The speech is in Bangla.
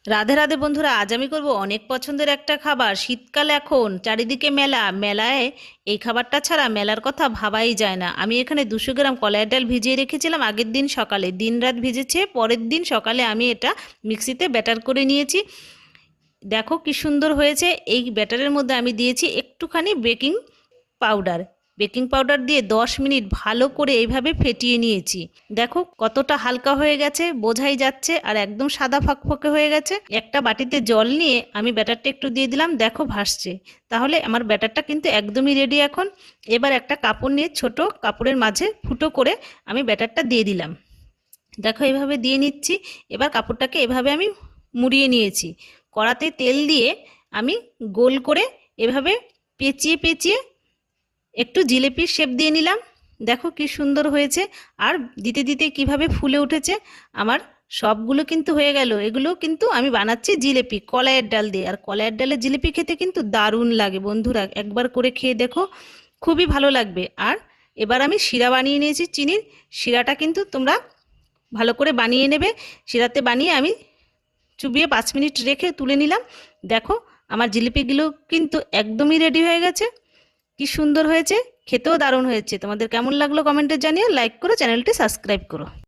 রাধে রাধে বন্ধুরা, আজ আমি করব অনেক পছন্দের একটা খাবার। শীতকাল, এখন চারিদিকে মেলা, মেলায় এই খাবারটা ছাড়া মেলার কথা ভাবাই যায় না। আমি এখানে 200 গ্রাম কলাইয়ের ডাল ভিজিয়ে রেখেছিলাম আগের দিন সকালে, দিন রাত ভিজেছে। পরের দিন সকালে আমি এটা মিক্সিতে ব্যাটার করে নিয়েছি। দেখো কি সুন্দর হয়েছে। এই ব্যাটারের মধ্যে আমি দিয়েছি একটুখানি বেকিং পাউডার। বেকিং পাউডার দিয়ে 10 মিনিট ভালো করে এইভাবে ফেটিয়ে নিয়েছি। দেখো কতটা হালকা হয়ে গেছে, বোঝাই যাচ্ছে, আর একদম সাদা ফকফকে হয়ে গেছে। একটা বাটিতে জল নিয়ে আমি ব্যাটারটা একটু দিয়ে দিলাম, দেখো ভাসছে। তাহলে আমার ব্যাটারটা কিন্তু একদমই রেডি এখন। এবার একটা কাপড় নিয়ে ছোট কাপড়ের মাঝে ফুটো করে আমি ব্যাটারটা দিয়ে দিলাম। দেখো এভাবে দিয়ে নিচ্ছি। এবার কাপড়টাকে এভাবে আমি মুড়িয়ে নিয়েছি। কড়াতে তেল দিয়ে আমি গোল করে এভাবে পেঁচিয়ে পেঁচিয়ে একটু জিলেপির শেপ দিয়ে নিলাম। দেখো কি সুন্দর হয়েছে। আর দিতে দিতে কিভাবে ফুলে উঠেছে আমার। সবগুলো কিন্তু হয়ে গেল। এগুলো কিন্তু আমি বানাচ্ছি জিলেপি কলাইয়ের ডাল দিয়ে। আর কলাইয়ের ডালের জিলেপি খেতে কিন্তু দারুণ লাগে বন্ধুরা, একবার করে খেয়ে দেখো, খুবই ভালো লাগবে। আর এবার আমি শিরা বানিয়ে নিয়েছি চিনির। শিরাটা কিন্তু তোমরা ভালো করে বানিয়ে নেবে। শিরাতে বানিয়ে আমি চুবিয়ে 5 মিনিট রেখে তুলে নিলাম। দেখো আমার জিলিপিগুলো কিন্তু একদমই রেডি হয়ে গেছে। কি সুন্দর হয়েছে, খেতেও দারুণ হয়েছে। তোমাদের কেমন লাগলো কমেন্টে জানিয়ে, লাইক করো, চ্যানেলটি সাবস্ক্রাইব করো।